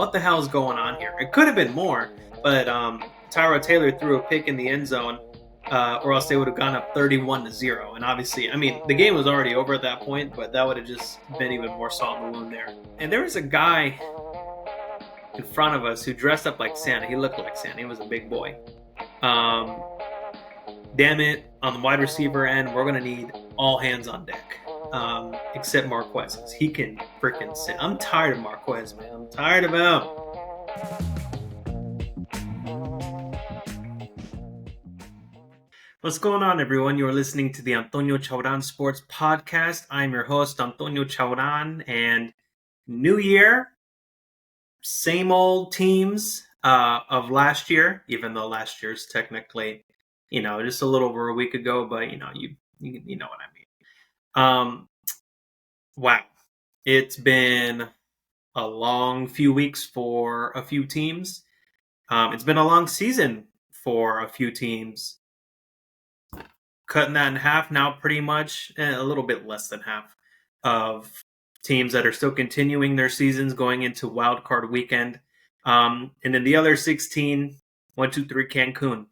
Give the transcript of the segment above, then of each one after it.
what the hell is going on here? It could have been more, but Tyrod Taylor threw a pick in the end zone, or else they would have gone up 31-0. And obviously, I mean, the game was already over at that point, but that would have just been even more salt in the wound there. And there was a guy in front of us who dressed up like Santa. He looked like Santa. He was a big boy. Damn it, on the wide receiver end, we're going to need all hands on deck. Except Marquez. He can freaking sit. I'm tired of Marquez, man. I'm tired of him. What's going on, everyone? You're listening to the Antonio Chauran Sports Podcast. I'm your host, Antonio Chauran, and new year, same old teams of last year, even though last year's technically, just a little over a week ago, but you know what I mean. Wow. It's been a long few weeks for a few teams. It's been a long season for a few teams. Cutting that in half now, pretty much, a little bit less than half of teams that are still continuing their seasons going into Wild Card Weekend. And then the other 16, 1, 2, 3, Cancun.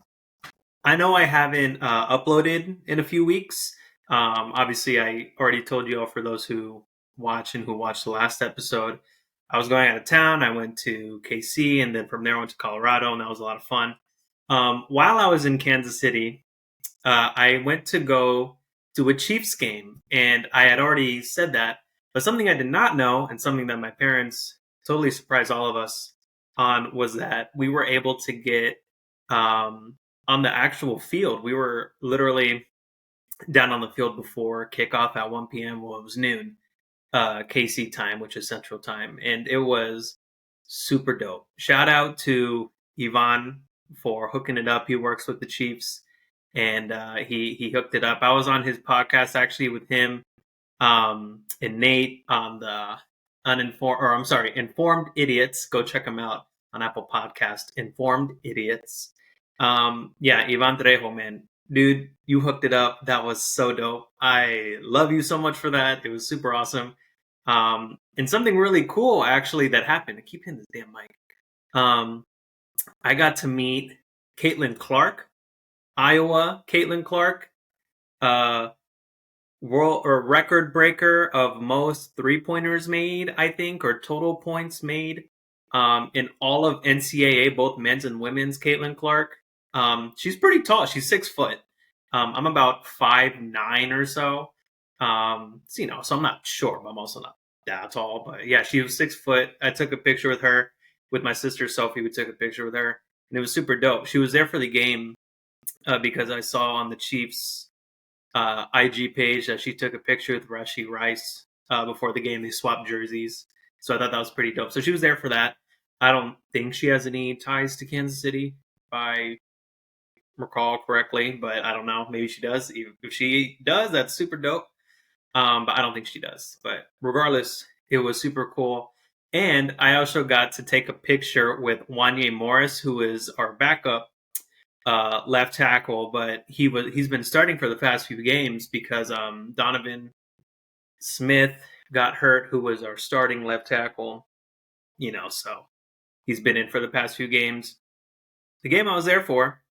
I know I haven't uploaded in a few weeks. Obviously, I already told you all, for those who watch and who watched the last episode, I was going out of town. I went to KC, and then from there I went to Colorado, and that was a lot of fun. While I was in Kansas City, I went to go to a Chiefs game, and I had already said that, but something I did not know, and something that my parents totally surprised all of us on, was that we were able to get on the actual field. We were literally down on the field before kickoff at 1 p.m. Well, it was noon, KC time, which is Central Time, and it was super dope. Shout out to Ivan for hooking it up. He works with the Chiefs, and he hooked it up. I was on his podcast actually with him and Nate on the Informed Idiots. Go check them out on Apple Podcast. Informed Idiots. Ivan Trejo, man. Dude, you hooked it up. That was so dope. I love you so much for that. It was super awesome. And something really cool, actually, that happened. I keep hitting this damn mic. I got to meet Caitlin Clark, Iowa Caitlin Clark, world or record breaker of most 3-pointers made, I think, or total points made in all of NCAA, both men's and women's. Caitlin Clark. She's pretty tall. She's 6 foot. I'm about 5'9" or so. So I'm not short, but I'm also not that tall. But yeah, she was 6 foot. I took a picture with her, with my sister Sophie. We took a picture with her, and it was super dope. She was there for the game because I saw on the Chiefs IG page that she took a picture with Rashee Rice before the game. They swapped jerseys, so I thought that was pretty dope. So she was there for that. I don't think she has any ties to Kansas City, if I recall correctly, but I don't know. Maybe she does. If she does, that's super dope. But I don't think she does. But regardless, it was super cool. And I also got to take a picture with Wanye Morris, who is our backup left tackle, but he's been starting for the past few games because Donovan Smith got hurt, who was our starting left tackle. So he's been in for the past few games. The game I was there for,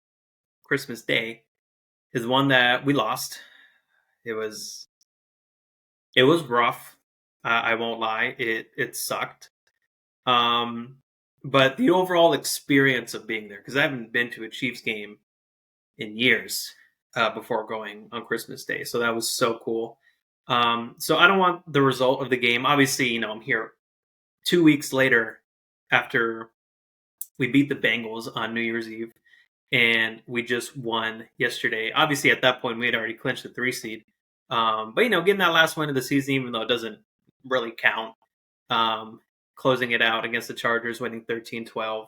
Christmas Day, is one that we lost. It was rough. I won't lie. It sucked. But the overall experience of being there, because I haven't been to a Chiefs game in years before going on Christmas Day, so that was so cool. So I don't want the result of the game. Obviously, I'm here 2 weeks later after we beat the Bengals on New Year's Eve, and we just won yesterday. Obviously, at that point, we had already clinched the 3 seed. But getting that last win of the season, even though it doesn't really count, closing it out against the Chargers, winning 13-12.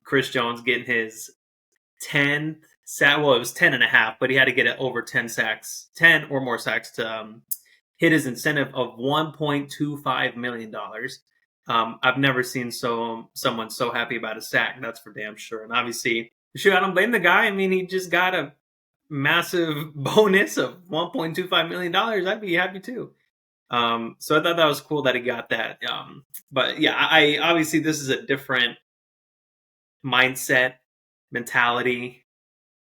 Chris Jones getting his 10th sack. Well, it was 10.5, but he had to get it over 10 sacks, 10 or more sacks to hit his incentive of $1.25 million. I've never seen someone so happy about a sack. That's for damn sure. And obviously, I don't blame the guy. I mean, he just got a massive bonus of $1.25 million. I'd be happy too. So I thought that was cool that he got that. But yeah, I obviously this is a different mindset, mentality,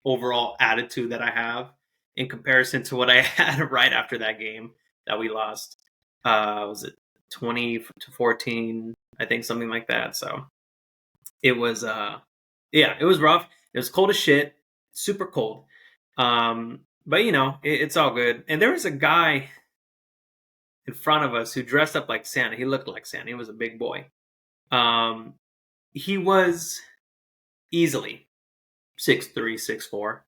overall attitude that I have in comparison to what I had right after that game that we lost. Was it 20-14? I think something like that. So it was yeah, it was rough. It was cold as shit, super cold. But it's all good. And there was a guy in front of us who dressed up like Santa. He looked like Santa. He was a big boy. Um, he was easily 6'3", 6'4",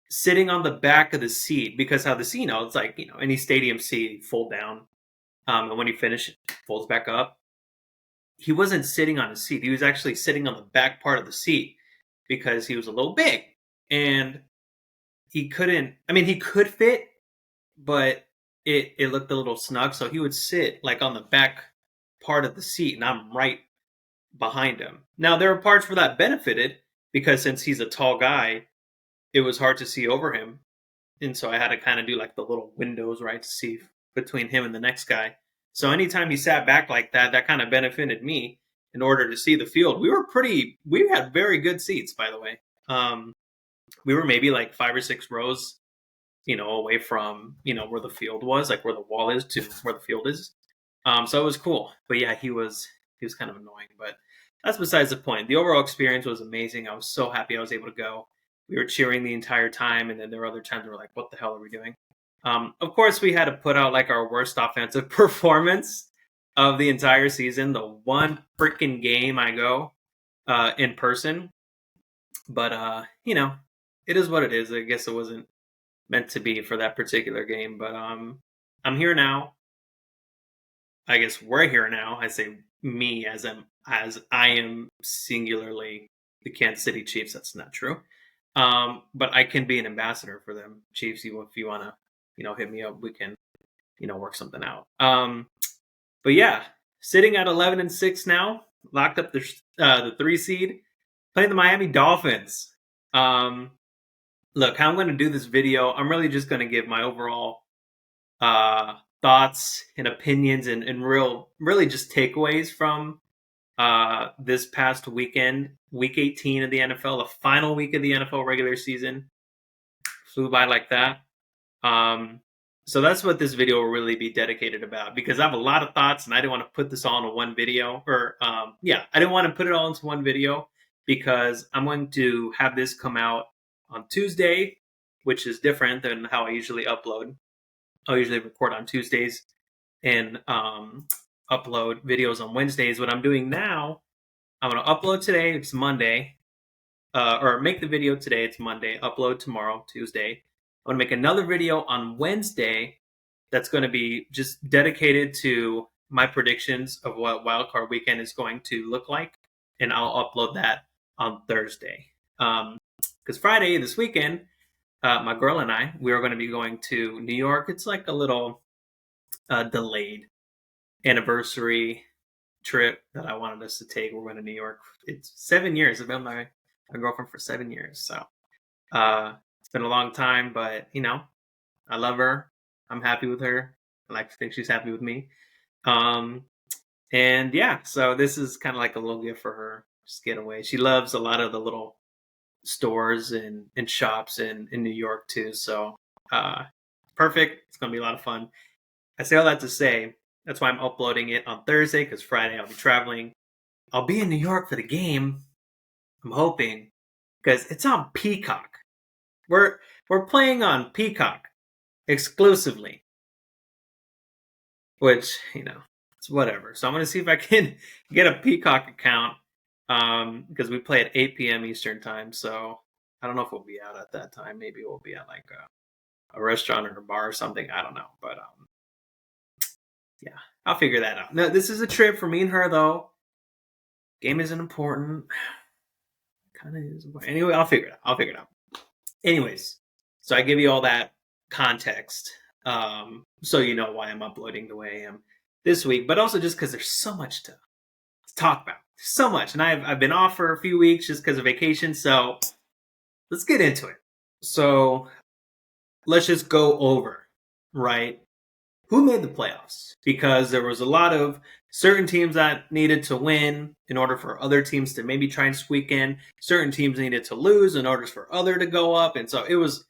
sitting on the back of the seat because how the seat, it's like any stadium seat fold down, and when you finish, it folds back up. He wasn't sitting on his seat. He was actually sitting on the back part of the seat because he was a little big and he couldn't. I mean, he could fit, but it looked a little snug. So he would sit like on the back part of the seat, and I'm right behind him. Now there are parts where that benefited because since he's a tall guy, it was hard to see over him, and so I had to kind of do like the little windows, right, to see between him and the next guy. So anytime he sat back like that, that kind of benefited me in order to see the field. We had very good seats, by the way. We were maybe like 5 or 6 rows, away from, where the field was, like where the wall is to where the field is. So it was cool. But yeah, he was kind of annoying, but that's besides the point. The overall experience was amazing. I was so happy I was able to go. We were cheering the entire time, and then there were other times we were like, what the hell are we doing? Of course, we had to put out like our worst offensive performance of the entire season. The one freaking game I go in person. But, it is what it is. I guess it wasn't meant to be for that particular game. But I'm here now. I guess we're here now. I say me as I am singularly the Kansas City Chiefs. That's not true. But I can be an ambassador for them, Chiefs. If you want to, hit me up, we can, work something out. But yeah, sitting at 11-6 now, locked up the 3 seed, playing the Miami Dolphins. Look, how I'm going to do this video, I'm really just going to give my overall thoughts and opinions and really just takeaways from this past weekend, week 18 of the NFL, the final week of the NFL regular season. Flew by like that. So that's what this video will really be dedicated about, because I have a lot of thoughts and I didn't want to put this all into one video, I didn't want to put it all into one video because I'm going to have this come out on Tuesday, which is different than how I usually upload. I'll usually record on Tuesdays and upload videos on Wednesdays. What I'm doing now, I'm going to upload today. It's Monday. Or make the video today. It's Monday. Upload tomorrow, Tuesday. I'm going to make another video on Wednesday that's going to be just dedicated to my predictions of what Wildcard Weekend is going to look like. And I'll upload that on Thursday. Because Friday, this weekend, my girl and I, we are going to be going to New York. It's like a little delayed anniversary trip that I wanted us to take. We're going to New York. It's 7 years. I've been with my girlfriend for 7 years. So it's been a long time, but I love her. I'm happy with her. I like to think she's happy with me. And yeah, so this is kind of like a little gift for her. Just get away. She loves a lot of the little stores and shops in New York too. So perfect. It's going to be a lot of fun. I say all that to say, that's why I'm uploading it on Thursday, because Friday I'll be traveling. I'll be in New York for the game. I'm hoping, because it's on Peacock. We're playing on Peacock exclusively, which it's whatever. So I'm gonna see if I can get a Peacock account, because we play at 8 p.m. Eastern time. So I don't know if we'll be out at that time. Maybe we'll be at like a restaurant or a bar or something. I don't know, but yeah, I'll figure that out. No, this is a trip for me and her, though. Game isn't important. Kind of is. Anyway, I'll figure it out. Anyways, so I give you all that context, so you know why I'm uploading the way I am this week, but also just because there's so much to talk about. So much. And I've been off for a few weeks just because of vacation, so let's get into it. So let's just go over, right, who made the playoffs, because there was a lot of certain teams that needed to win in order for other teams to maybe try and squeak in. Certain teams needed to lose in order for other to go up, and so it was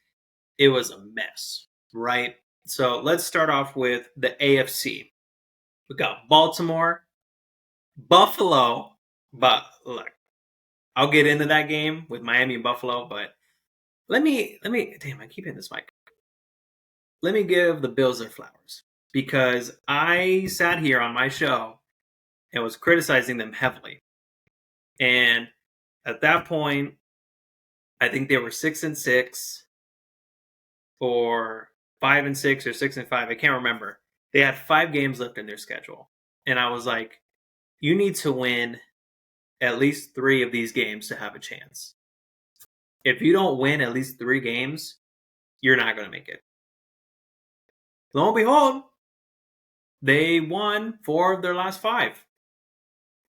a mess, right? So let's start off with the AFC. We got Baltimore, Buffalo, but look, I'll get into that game with Miami and Buffalo, but let me damn, I keep hitting this mic. Let me give the Bills their flowers, because I sat here on my show and was criticizing them heavily. And at that point, I think they were 6-6 or 5-6 or 6-5. I can't remember. They had 5 games left in their schedule. And I was like, you need to win at least 3 of these games to have a chance. If you don't win at least 3 games, you're not going to make it. Lo and behold, they won 4 of their last 5,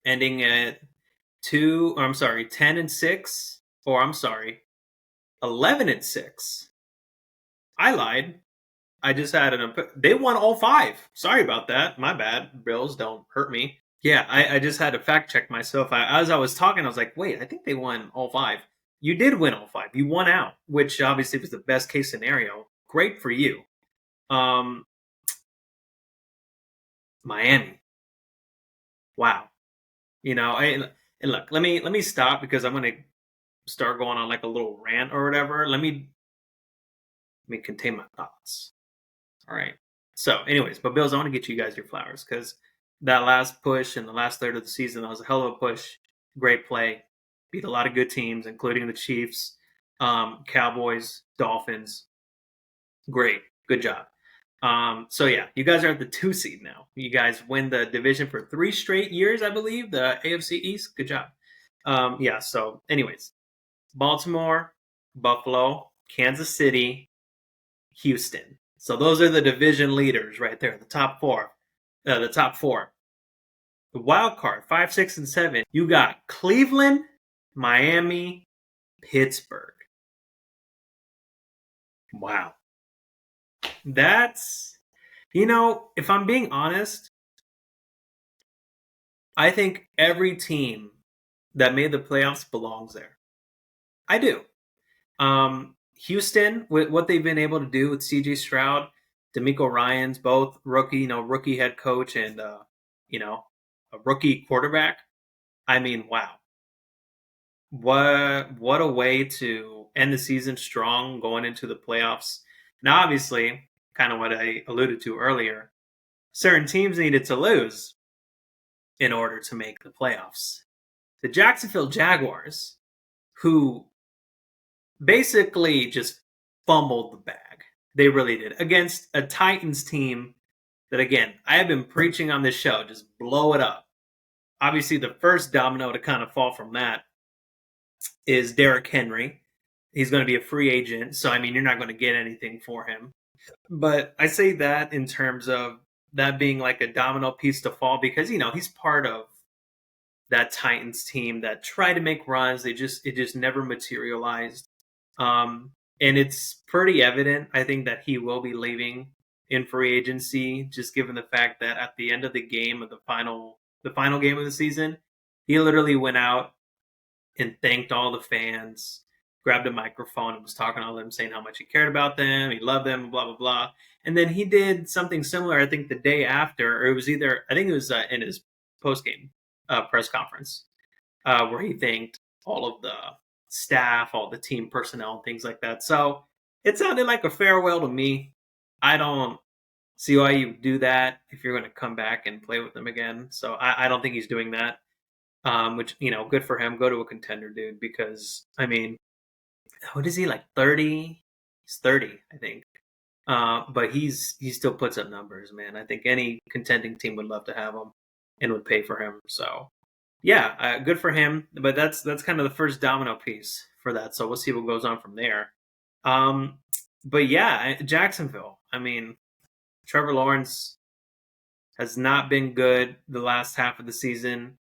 ending at 10-6, or 11-6. I lied. I just had they won all 5. Sorry about that. My bad. Bills, don't hurt me. Yeah, I just had to fact check myself. As I was talking, I was like, wait, I think they won all 5. You did win all 5. You won out, which obviously was the best case scenario. Great for you. Miami. Wow. And look, let me stop, because I'm going to start going on like a little rant or whatever. Let me contain my thoughts. All right. So, anyways, but Bills, I want to get you guys your flowers, because that last push in the last third of the season, that was a hell of a push. Great play. Beat a lot of good teams, including the Chiefs, Cowboys, Dolphins. Great. Good job. So yeah, you guys are at the 2 seed now. You guys win the division for 3 straight years, I believe, the AFC East. Good job. Yeah, so anyways, Baltimore, Buffalo, Kansas City, Houston. So those are the division leaders right there, the top 4. The top 4. The wild card, 5, 6, and 7. You got Cleveland, Miami, Pittsburgh. Wow. That's, if I'm being honest, I think every team that made the playoffs belongs there. I do. Houston, with what they've been able to do with CJ Stroud, DeMeco Ryans, both rookie head coach and a rookie quarterback. I mean, wow. What a way to end the season strong going into the playoffs. Now, obviously, kind of what I alluded to earlier, certain teams needed to lose in order to make the playoffs. The Jacksonville Jaguars, who basically just fumbled the bag. They really did. Against a Titans team that, again, I have been preaching on this show, just blow it up. Obviously, the first domino to kind of fall from that is Derrick Henry. He's going to be a free agent, so, I mean, you're not going to get anything for him. But I say that in terms of that being like a domino piece to fall, because, he's part of that Titans team that tried to make runs. It just never materialized. And it's pretty evident, I think, that he will be leaving in free agency, just given the fact that at the end of the game of the final game of the season, he literally went out and thanked all the fans, grabbed a microphone and was talking to all of them, saying how much he cared about them, he loved them, blah, blah, blah. And then he did something similar, I think, the day after, or it was in his post-game press conference, where he thanked all of the staff, all the team personnel, and things like that. So it sounded like a farewell to me. I don't see why you do that if you're going to come back and play with them again. So I don't think he's doing that. Which, good for him. Go to a contender, dude, because, I mean, what is he, like 30? He's 30, I think. But he still puts up numbers, man. I think any contending team would love to have him and would pay for him. So, yeah, good for him. But that's kind of the first domino piece for that. So we'll see what goes on from there. But yeah, Jacksonville. I mean, Trevor Lawrence has not been good the last half of the season.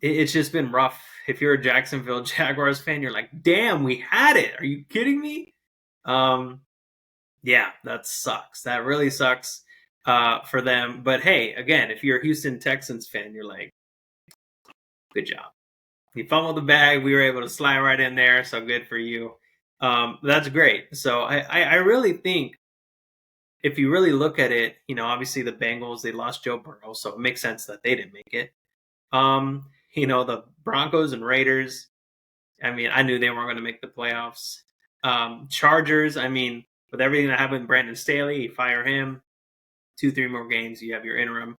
It's just been rough. If you're a Jacksonville Jaguars fan, you're like, damn, we had it. Are you kidding me? Yeah, that sucks. That really sucks. for them. But hey, again, if you're a Houston Texans fan, you're like, good job. You fumbled the bag. We were able to slide right in there. So good for you. That's great. So I really think if you really look at it, obviously the Bengals, they lost Joe Burrow. So it makes sense that they didn't make it. The Broncos and Raiders, I mean, I knew they weren't going to make the playoffs. Chargers, I mean, with everything that happened with Brandon Staley, you fire him. 2-3 more games, you have your interim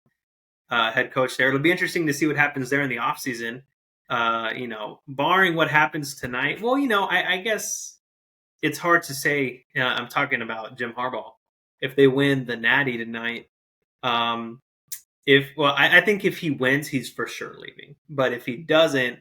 head coach there. It'll be interesting to see what happens there in the offseason. Barring what happens tonight. Well, I guess it's hard to say. I'm talking about Jim Harbaugh. If they win the Natty tonight, I think if he wins, he's for sure leaving. But if he doesn't,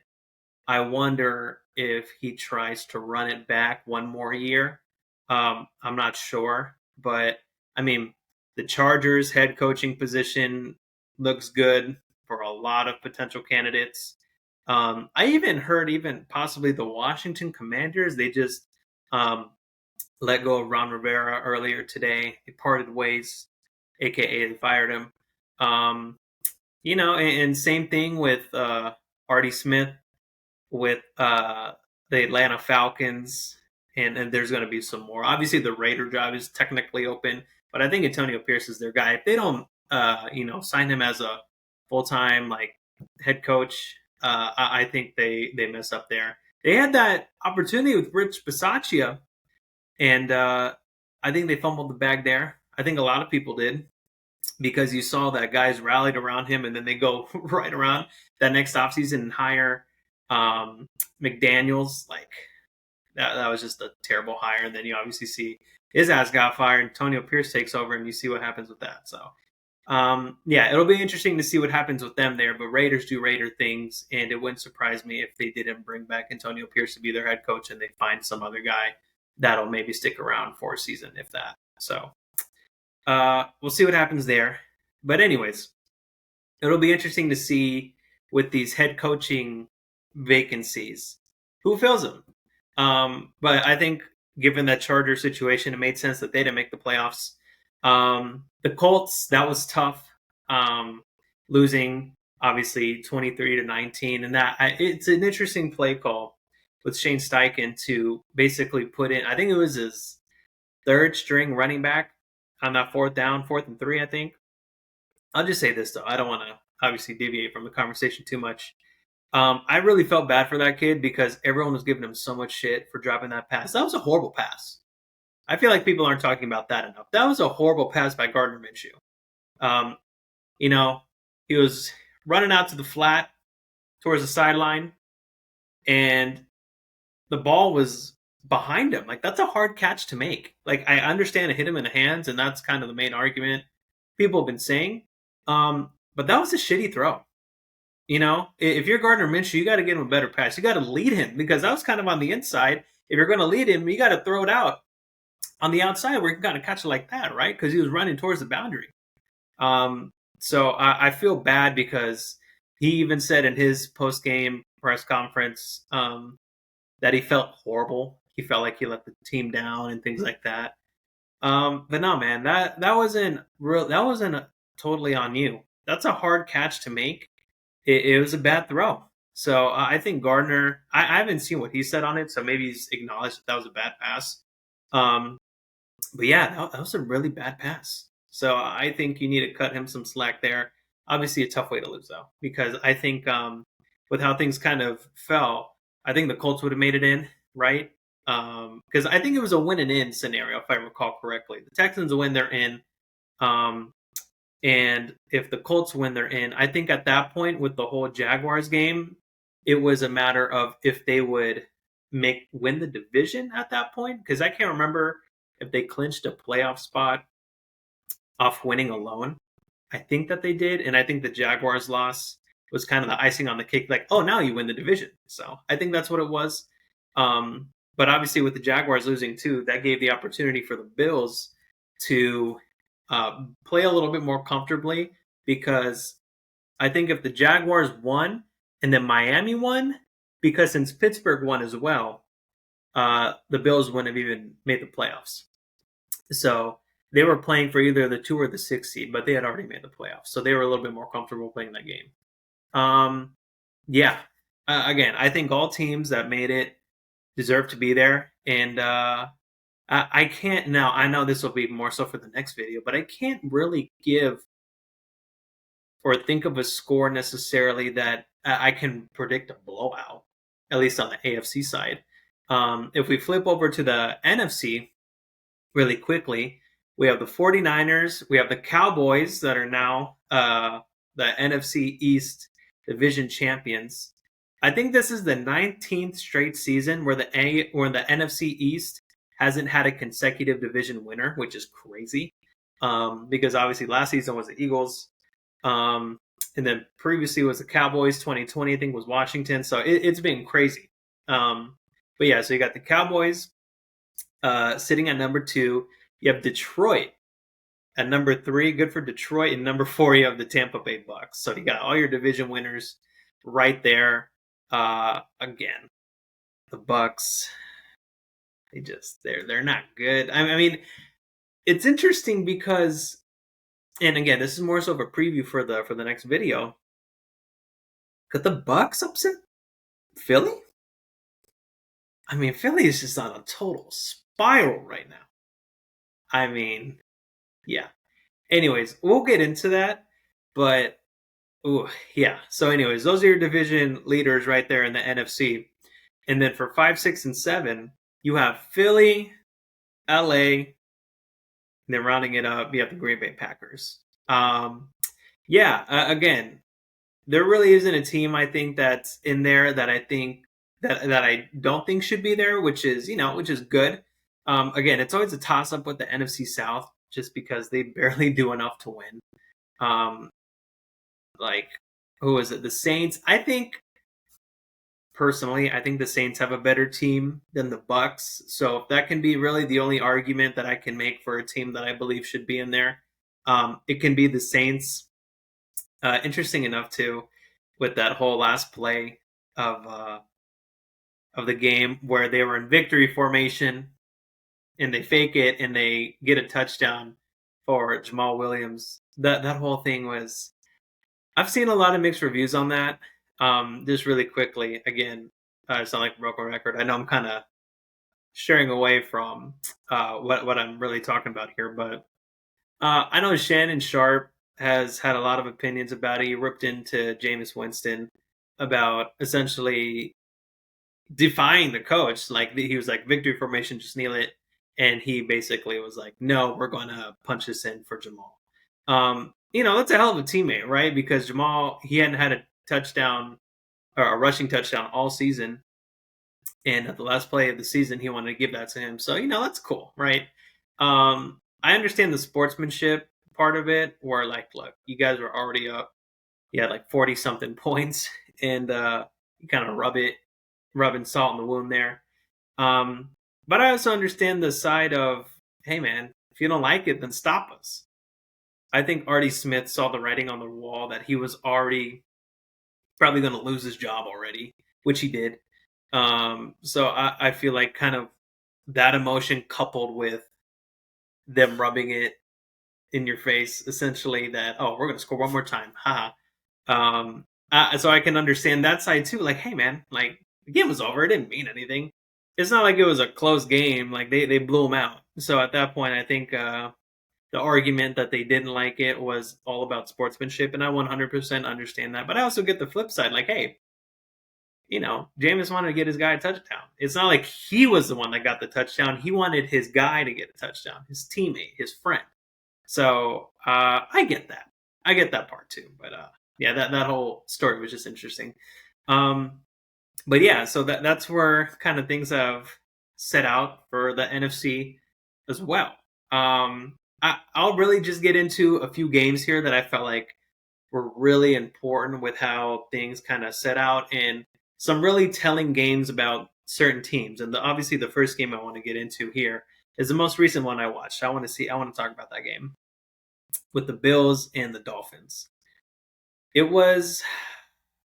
I wonder if he tries to run it back one more year. I'm not sure, but I mean, the Chargers head coaching position looks good for a lot of potential candidates. I even heard possibly the Washington Commanders. They just let go of Ron Rivera earlier today. They parted ways, aka they fired him. And same thing with Artie Smith with the Atlanta Falcons, and there's going to be some more. Obviously, the Raider job is technically open, but I think Antonio Pierce is their guy. If they don't, sign him as a full-time head coach, I think they mess up there. They had that opportunity with Rich Bisaccia, and I think they fumbled the bag there. I think a lot of people did, because you saw that guys rallied around him, and then they go right around that next offseason and hire McDaniels. Like that was just a terrible hire. And then you obviously see his ass got fired. Antonio Pierce takes over, and you see what happens with that. So it'll be interesting to see what happens with them there. But Raiders do Raider things, and it wouldn't surprise me if they didn't bring back Antonio Pierce to be their head coach, and they find some other guy that'll maybe stick around for a season, if that. So we'll see what happens there. But anyways, it'll be interesting to see with these head coaching vacancies who fills them. But I think given that Charger situation, it made sense that they didn't make the playoffs. The Colts, that was tough. Losing obviously 23-19, and it's an interesting play call with Shane Steichen to basically put in, I think it was his third string running back on that 4th and 3, I think. I'll just say this though, I don't want to obviously deviate from the conversation too much. I really felt bad for that kid because everyone was giving him so much shit for dropping that pass. That was a horrible pass. I feel like people aren't talking about that enough. That was a horrible pass by Gardner Minshew. He was running out to the flat towards the sideline, and the ball was behind him. Like, that's a hard catch to make. Like, I understand it hit him in the hands, and that's kind of the main argument people have been saying. But that was a shitty throw. If you're Gardner Minshew, you got to give him a better pass. You got to lead him, because that was kind of on the inside. If you're going to lead him, you got to throw it out on the outside where you got to catch it like that, right? Because he was running towards the boundary. So I feel bad because he even said in his post-game press conference that he felt horrible. He felt like he let the team down and things like that. But no, man, that wasn't real. That wasn't totally on you. That's a hard catch to make. It was a bad throw. So I think Gardner, I haven't seen what he said on it, so maybe he's acknowledged that was a bad pass. But yeah, that was a really bad pass. So I think you need to cut him some slack there. Obviously a tough way to lose, though, because I think with how things kind of fell, I think the Colts would have made it in, right? Because I think it was a win and in scenario, if I recall correctly. The Texans win, they're in. And if the Colts win, they're in. I think at that point with the whole Jaguars game, it was a matter of if they would win the division at that point. Because I can't remember if they clinched a playoff spot off winning alone. I think that they did. And I think the Jaguars loss was kind of the icing on the cake. Like, oh, now you win the division. So I think that's what it was. But obviously with the Jaguars losing too, that gave the opportunity for the Bills to play a little bit more comfortably, because I think if the Jaguars won and then Miami won, because since Pittsburgh won as well, the Bills wouldn't have even made the playoffs. So they were playing for either the 2 or the 6 seed, but they had already made the playoffs, so they were a little bit more comfortable playing that game. Yeah, again, I think all teams that made it deserve to be there, and I can't now. I know this will be more so for the next video, but I can't really give or think of a score necessarily that I can predict a blowout, at least on the AFC side. If we flip over to the NFC really quickly, we have the 49ers, we have the Cowboys that are now the NFC East division champions. I think this is the 19th straight season where the NFC East hasn't had a consecutive division winner, which is crazy. Because obviously last season was the Eagles, and then previously was the Cowboys. 2020, I think, was Washington. So it's been crazy. But yeah, so you got the Cowboys sitting at number 2. You have Detroit at number 3. Good for Detroit. And number 4, you have the Tampa Bay Bucks. So you got all your division winners right there. Again, the Bucks, they're not good. I mean, it's interesting because, and again, this is more so of a preview for the next video. Could the Bucks upset Philly? I mean, Philly is just on a total spiral right now. I mean, yeah. Anyways, we'll get into that, but yeah. So, anyways, those are your division leaders right there in the NFC, and then for 5, 6, and 7, you have Philly, LA, and then rounding it up, you have the Green Bay Packers. Again, there really isn't a team I think that's in there that I think that I don't think should be there, which is good. Again, it's always a toss up with the NFC South just because they barely do enough to win. Like, who is it? The Saints. I think personally, I think the Saints have a better team than the Bucks. So if that can be really the only argument that I can make for a team that I believe should be in there, it can be the Saints. Interesting enough too, with that whole last play of the game where they were in victory formation and they fake it and they get a touchdown for Jamal Williams. That whole thing was. I've seen a lot of mixed reviews on that. Just really quickly, again, I sound like a broken record. I know I'm kind of sharing away from what I'm really talking about here, but I know Shannon Sharp has had a lot of opinions about it. He ripped into Jameis Winston about essentially defying the coach. Like, he was like, victory formation, just kneel it. And he basically was like, no, we're going to punch this in for Jamal. That's a hell of a teammate, right? Because Jamal, he hadn't had a touchdown or a rushing touchdown all season. And at the last play of the season, he wanted to give that to him. So, that's cool, right? I understand the sportsmanship part of it, where like, look, you guys were already up. You had like 40 something points, and you kind of rubbing salt in the wound there. But I also understand the side of, hey man, if you don't like it, then stop us. I think Artie Smith saw the writing on the wall that he was already probably going to lose his job already, which he did. So I feel like kind of that emotion coupled with them rubbing it in your face, essentially, that, oh, we're going to score one more time. So I can understand that side too. Like, hey man, like, the game was over. It didn't mean anything. It's not like it was a close game. Like, they blew them out. So at that point, I think the argument that they didn't like it was all about sportsmanship, and I 100% understand that. But I also get the flip side. Like, hey, Jameis wanted to get his guy a touchdown. It's not like he was the one that got the touchdown. He wanted his guy to get a touchdown, his teammate, his friend. So I get that. I get that part too. But yeah, that whole story was just interesting. But yeah, so that's where kind of things have set out for the NFC as well. I'll really just get into a few games here that I felt like were really important with how things kind of set out, and some really telling games about certain teams. And obviously the first game I want to get into here is the most recent one I watched. I want to talk about that game with the Bills and the Dolphins. It was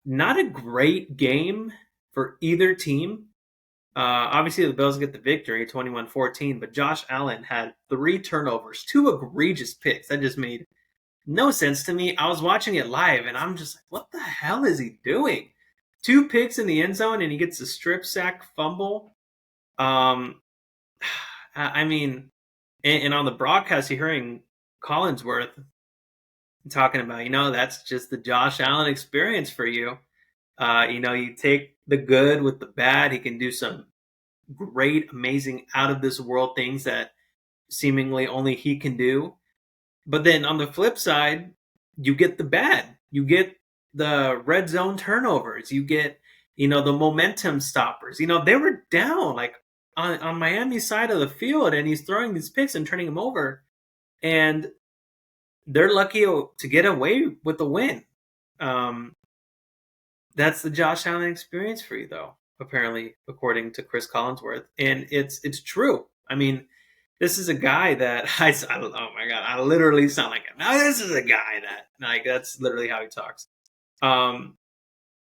not a great game for either team. Obviously, the Bills get the victory, 21-14, but Josh Allen had 3 turnovers, 2 egregious picks. That just made no sense to me. I was watching it live, and I'm just like, what the hell is he doing? 2 picks in the end zone, and he gets a strip sack fumble. Um, I mean, and on the broadcast, you're hearing Collinsworth talking about, that's just the Josh Allen experience for you. You take the good with the bad. He can do some great, amazing, out of this world things that seemingly only he can do. But then on the flip side, you get the bad. You get the red zone turnovers. You get, the momentum stoppers. They were down like on Miami's side of the field, and he's throwing these picks and turning them over. And they're lucky to get away with the win. That's the Josh Allen experience for you, though, apparently, according to Chris Collinsworth. And it's true. I mean, this is a guy that oh my God, I literally sound like him. Now, this is a guy that's literally how he talks.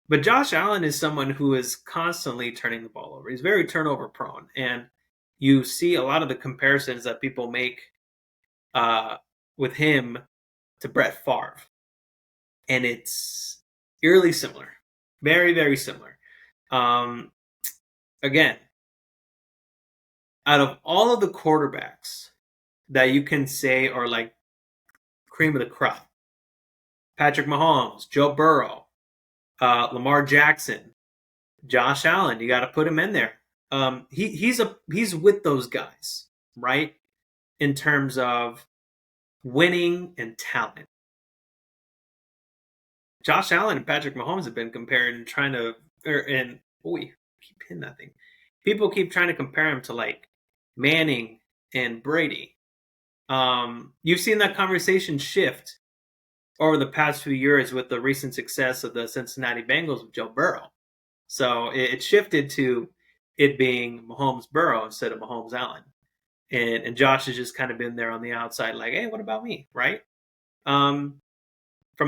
But Josh Allen is someone who is constantly turning the ball over. He's very turnover prone. And you see a lot of the comparisons that people make with him to Brett Favre. And it's eerily similar. Very, very similar. Again, out of all of the quarterbacks that you can say are like cream of the crop, Patrick Mahomes, Joe Burrow, Lamar Jackson, Josh Allen, you got to put him in there. He's with those guys, right? In terms of winning and talent. Josh Allen and Patrick Mahomes have been compared and keep hitting that thing. People keep trying to compare him to like Manning and Brady. You've seen that conversation shift over the past few years with the recent success of the Cincinnati Bengals with Joe Burrow. So it shifted to it being Mahomes Burrow instead of Mahomes Allen. And Josh has just kind of been there on the outside, like, hey, what about me, right? From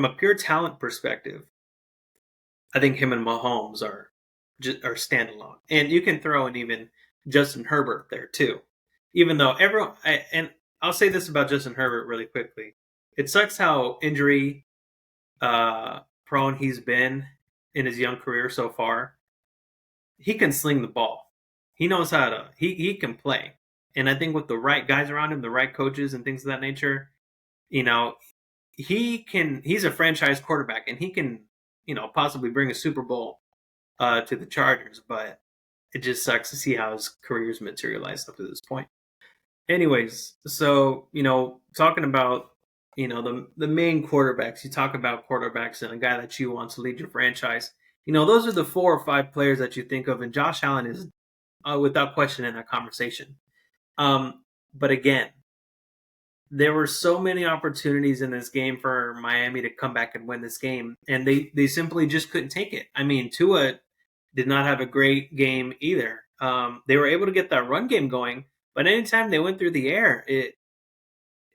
a pure talent perspective, I think him and Mahomes are standalone. And you can throw in even Justin Herbert there too. Even though and I'll say this about Justin Herbert really quickly. It sucks how injury prone he's been in his young career so far. He can sling the ball. He knows how to, he can play. And I think with the right guys around him, the right coaches and things of that nature, he's a franchise quarterback, and he can, possibly bring a Super Bowl to the Chargers, but it just sucks to see how his career's materialized up to this point. Anyways, so, talking about, the main quarterbacks, you talk about quarterbacks and a guy that you want to lead your franchise. Those are the 4 or 5 players that you think of, and Josh Allen is without question in that conversation. But again, there were so many opportunities in this game for Miami to come back and win this game, and they simply just couldn't take it. I mean, Tua did not have a great game either. They were able to get that run game going, but anytime they went through the air,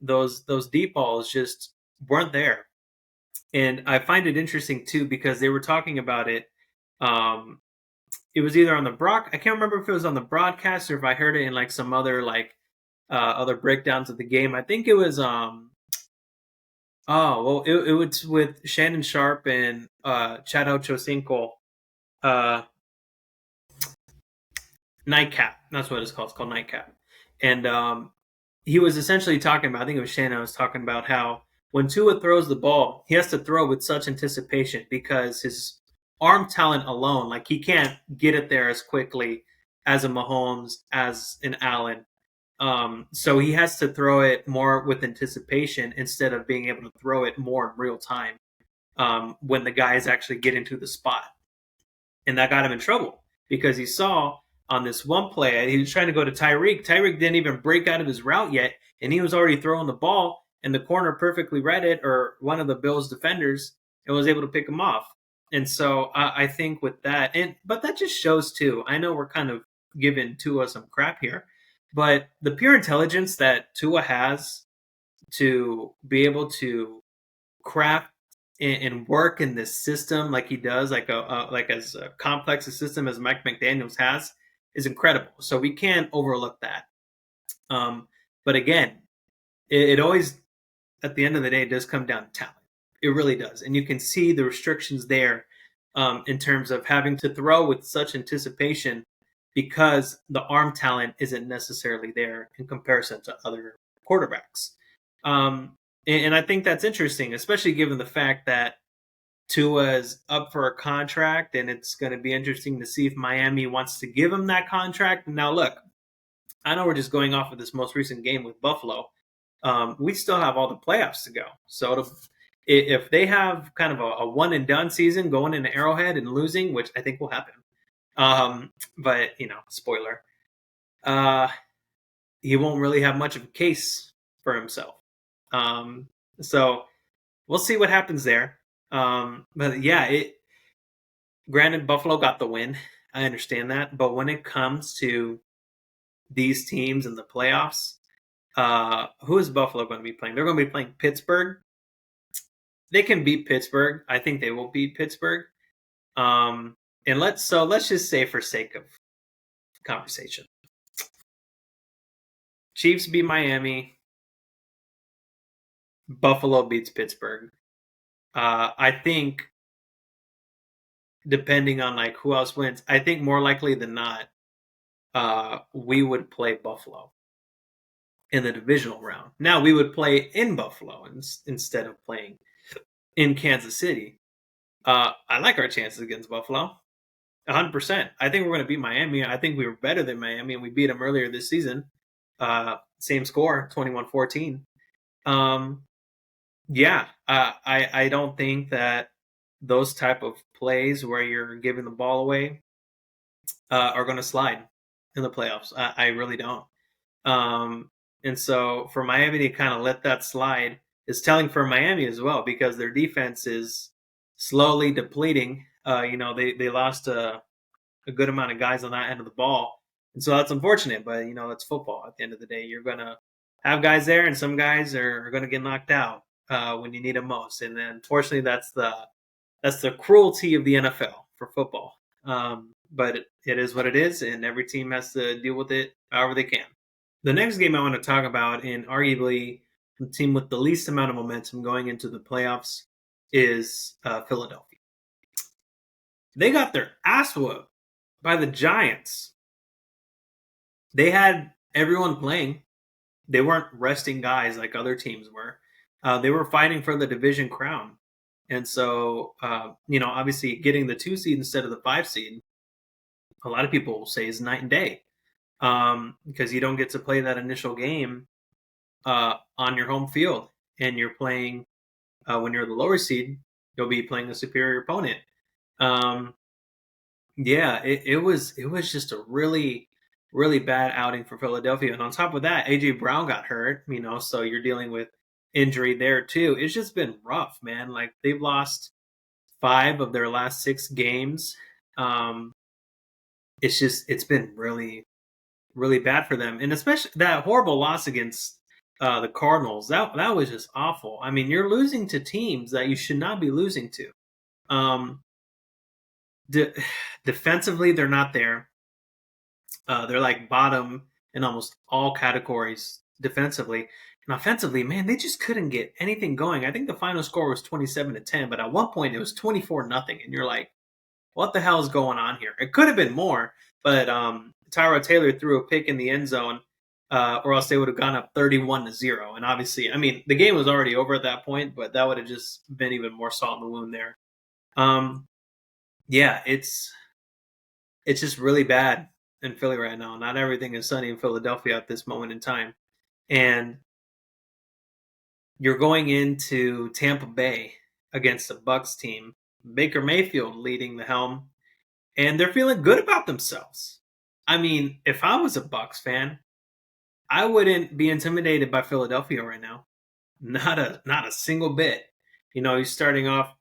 those deep balls just weren't there. And I find it interesting too, because they were talking about it. It was either on the I can't remember if it was on the broadcast or if I heard it in like some other other breakdowns of the game. I think it was it was with Shannon Sharp and Chad Ochocinco. Nightcap. That's what it's called. It's called Nightcap. And he was essentially talking about, I think it was Shannon was talking about how when Tua throws the ball, he has to throw with such anticipation because his arm talent alone, like he can't get it there as quickly as a Mahomes, as an Allen. So he has to throw it more with anticipation instead of being able to throw it more in real time when the guys actually get into the spot. And that got him in trouble because he saw on this one play, he was trying to go to Tyreek. Tyreek didn't even break out of his route yet, and he was already throwing the ball, and the corner perfectly read it, or one of the Bills defenders, and was able to pick him off. And so I think with that, but that just shows too, I know we're kind of giving Tua some crap here, but the pure intelligence that Tua has to be able to craft and work in this system like he does, like as complex a system as Mike McDaniels has, is incredible. So we can't overlook that. But again, it always, at the end of the day, it does come down to talent. It really does. And you can see the restrictions there in terms of having to throw with such anticipation because the arm talent isn't necessarily there in comparison to other quarterbacks. And I think that's interesting, especially given the fact that Tua's up for a contract, and it's going to be interesting to see if Miami wants to give him that contract. Now, look, I know we're just going off of this most recent game with Buffalo. We still have all the playoffs to go. So if they have kind of a one and done season going into Arrowhead and losing, which I think will happen, but spoiler, he won't really have much of a case for himself. So we'll see what happens there. But yeah, granted, Buffalo got the win. I understand that, but when it comes to these teams in the playoffs, who is Buffalo going to be playing? They're going to be playing Pittsburgh. They can beat Pittsburgh. I think they will beat Pittsburgh. And let's just say, for sake of conversation, Chiefs beat Miami. Buffalo beats Pittsburgh. I think, depending on like who else wins, I think more likely than not, we would play Buffalo in the divisional round. Now we would play in Buffalo instead of playing in Kansas City. I like our chances against Buffalo, 100%. I think we're going to beat Miami. I think we were better than Miami, and we beat them earlier this season. Same score, 21-14. Yeah, I don't think that those type of plays where you're giving the ball away are going to slide in the playoffs. I really don't. And so for Miami to kind of let that slide is telling for Miami as well, because their defense is slowly depleting. They lost a good amount of guys on that end of the ball. And so that's unfortunate, but that's football. At the end of the day, you're going to have guys there, and some guys are going to get knocked out when you need them most. And then unfortunately, that's the cruelty of the NFL for football. But it is what it is, and every team has to deal with it however they can. The next game I want to talk about, and arguably the team with the least amount of momentum going into the playoffs, is Philadelphia. They got their ass whooped by the Giants. They had everyone playing. They weren't resting guys like other teams were. They were fighting for the division crown. And so, obviously getting the 2 seed instead of the 5 seed, a lot of people will say is night and day, because you don't get to play that initial game on your home field, and you're playing when you're the lower seed, you'll be playing a superior opponent. It was just a really, really bad outing for Philadelphia. And on top of that, AJ Brown got hurt, so you're dealing with injury there too. It's just been rough, man. Like, they've lost 5 of their last 6 games. It's been really, really bad for them. And especially that horrible loss against the Cardinals, that was just awful. I mean, you're losing to teams that you should not be losing to. Defensively, they're not there. They're like bottom in almost all categories defensively. And offensively, man, they just couldn't get anything going. I think the final score was 27-10, but at one point it was 24-0. And you're like, what the hell is going on here? It could have been more, but Tyrod Taylor threw a pick in the end zone, or else they would have gone up 31-0. And obviously, I mean, the game was already over at that point, but that would have just been even more salt in the wound there. It's just really bad in Philly right now. Not everything is sunny in Philadelphia at this moment in time. And you're going into Tampa Bay against the Bucs team, Baker Mayfield leading the helm, and they're feeling good about themselves. I mean, if I was a Bucs fan, I wouldn't be intimidated by Philadelphia right now. Not a single bit. He's starting off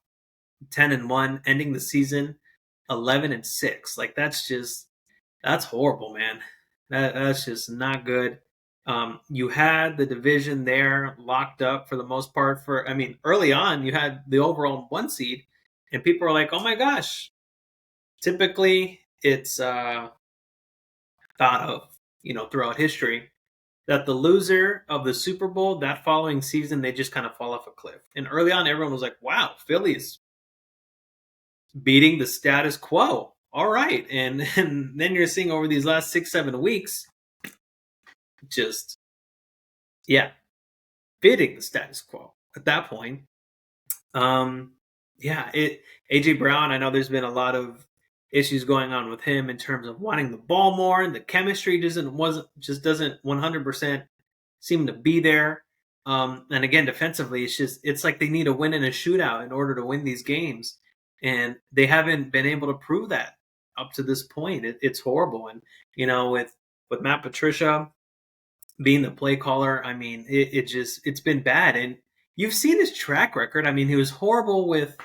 10-1, ending the season 11-6. Like, that's horrible, man. That's just not good. You had the division there locked up for the most part. Early on, you had the overall 1 seed, and people are like, "Oh my gosh!" Typically, it's thought of, throughout history, that the loser of the Super Bowl that following season, they just kind of fall off a cliff. And early on, everyone was like, wow, Philly's beating the status quo. All right. And then you're seeing over these last 6-7 weeks, just, yeah, beating the status quo at that point. Yeah, AJ Brown, I know there's been a lot of issues going on with him in terms of wanting the ball more, and the chemistry doesn't 100% seem to be there. And again, defensively, it's like they need a win in a shootout in order to win these games, and they haven't been able to prove that up to this point. It's horrible, and with Matt Patricia being the play caller, I mean, it's been bad, and you've seen his track record. I mean, he was horrible with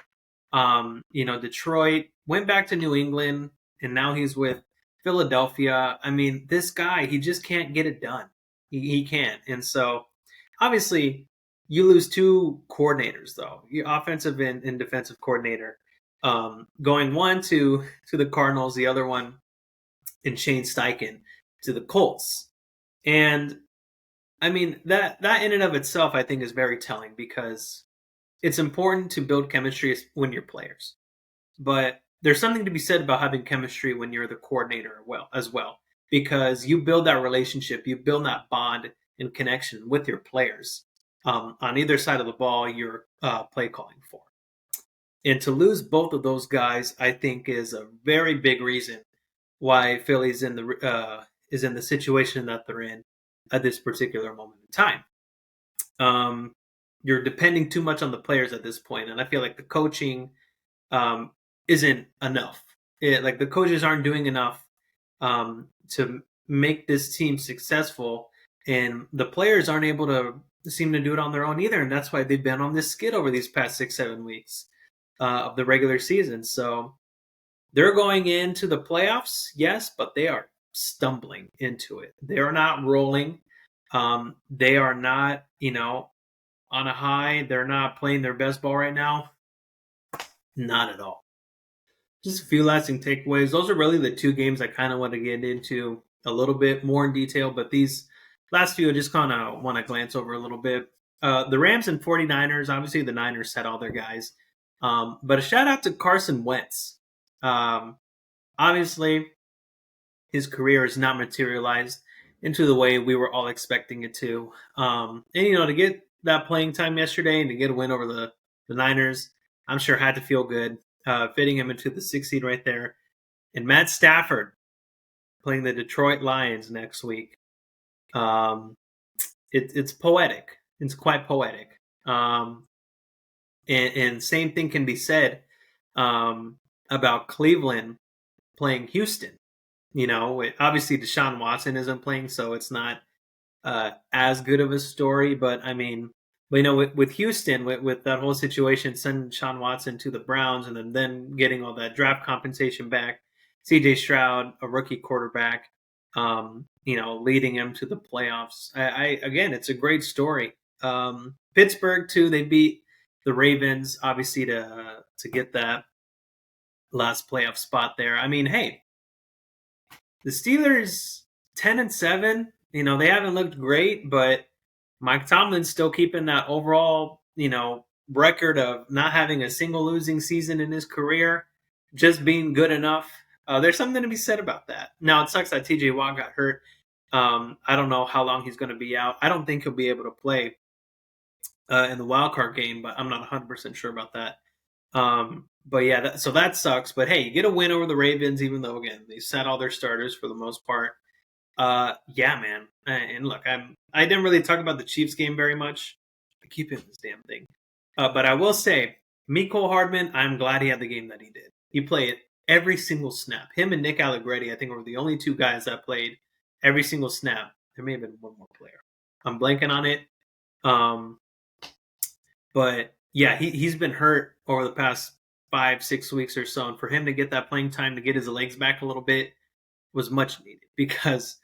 Detroit, went back to New England, and now he's with Philadelphia. I mean, this guy, he just can't get it done. He can't. And so, obviously, you lose two coordinators, though, your offensive and defensive coordinator. Going one to the Cardinals, the other one in Shane Steichen to the Colts. And I mean, that in and of itself, I think, is very telling because it's important to build chemistry when you're players. But there's something to be said about having chemistry when you're the coordinator as well, because you build that relationship, you build that bond and connection with your players on either side of the ball you're play calling for. And to lose both of those guys, I think, is a very big reason why Philly's is in the situation that they're in at this particular moment in time. You're depending too much on the players at this point, and I feel like the coaching isn't enough. Like the coaches aren't doing enough to make this team successful, and the players aren't able to seem to do it on their own either, and that's why they've been on this skid over these past 6-7 weeks of the regular season. So they're going into the playoffs, yes, but they are stumbling into it. They are not rolling. They are not, on a high. They're not playing their best ball right now. Not at all. Just a few lasting takeaways. Those are really the two games I kind of want to get into a little bit more in detail, but these last few I just kind of want to glance over a little bit. The Rams and 49ers, obviously the Niners set all their guys. But a shout out to Carson Wentz. Obviously, his career has not materialized into the way we were all expecting it to. And, to get that playing time yesterday and to get a win over the Niners, I'm sure had to feel good, fitting him into the 6th seed right there. And Matt Stafford playing the Detroit Lions next week. It's poetic. It's quite poetic. And same thing can be said about Cleveland playing Houston. Obviously Deshaun Watson isn't playing, so it's not as good of a story. But I mean, with Houston, with that whole situation, sending Deshaun Watson to the Browns and then getting all that draft compensation back, C.J. Stroud, a rookie quarterback, leading him to the playoffs. Again, it's a great story. Pittsburgh too, they beat the Ravens, obviously to get that last playoff spot there. I mean, hey, the Steelers 10-7, they haven't looked great, but Mike Tomlin's still keeping that overall, record of not having a single losing season in his career, just being good enough. There's something to be said about that. Now, it sucks that TJ Watt got hurt. I don't know how long he's going to be out. I don't think he'll be able to play in the wild card game, but I'm not 100% sure about that. But yeah, so that sucks. But hey, you get a win over the Ravens, even though, again, they sat all their starters for the most part. Yeah, man. And look, I didn't really talk about the Chiefs game very much. I keep hitting this damn thing. But I will say, Mecole Hardman, I'm glad he had the game that he did. He played every single snap. Him and Nick Allegretti, I think, were the only two guys that played every single snap. There may have been one more player. I'm blanking on it. But yeah, he's been hurt over the past 5-6 weeks or so. And for him to get that playing time, to get his legs back a little bit, was much needed because,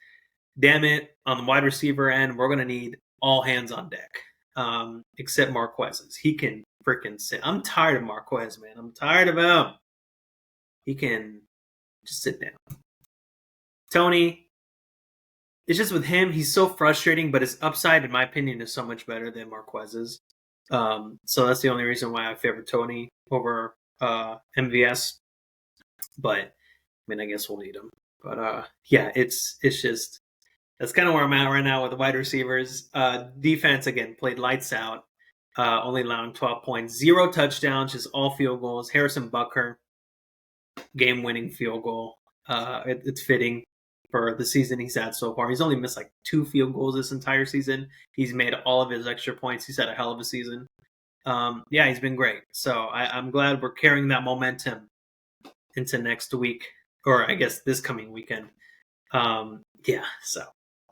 damn it, on the wide receiver end, we're going to need all hands on deck, except Marquez's. He can freaking sit. I'm tired of Marquez, man. I'm tired of him. He can just sit down. Tony, it's just with him, he's so frustrating, but his upside, in my opinion, is so much better than Marquez's. So that's the only reason why I favor Tony over MVS. But I mean, I guess we'll need him. But yeah, it's just that's kind of where I'm at right now with the wide receivers. Defense again played lights out, only allowing 12 points, 0 touchdowns, just all field goals. Harrison Butker, game-winning field goal. It's fitting for the season he's had so far. He's only missed like 2 field goals this entire season. He's made all of his extra points. He's had a hell of a season. Yeah, he's been great. So I'm glad we're carrying that momentum into next week, or I guess this coming weekend. Yeah, so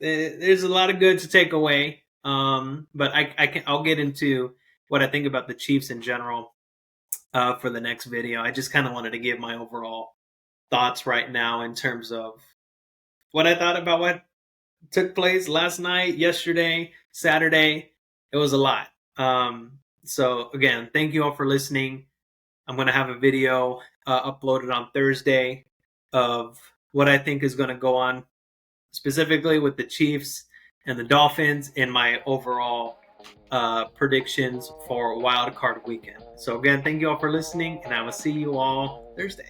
there's a lot of good to take away. But I'll get into what I think about the Chiefs in general for the next video. I just kind of wanted to give my overall thoughts right now in terms of what I thought about what took place last night, yesterday, Saturday. It was a lot. So again, thank you all for listening. I'm going to have a video uploaded on Thursday of what I think is going to go on specifically with the Chiefs and the Dolphins in my overall predictions for Wild Card Weekend. So again, thank you all for listening, and I will see you all Thursday.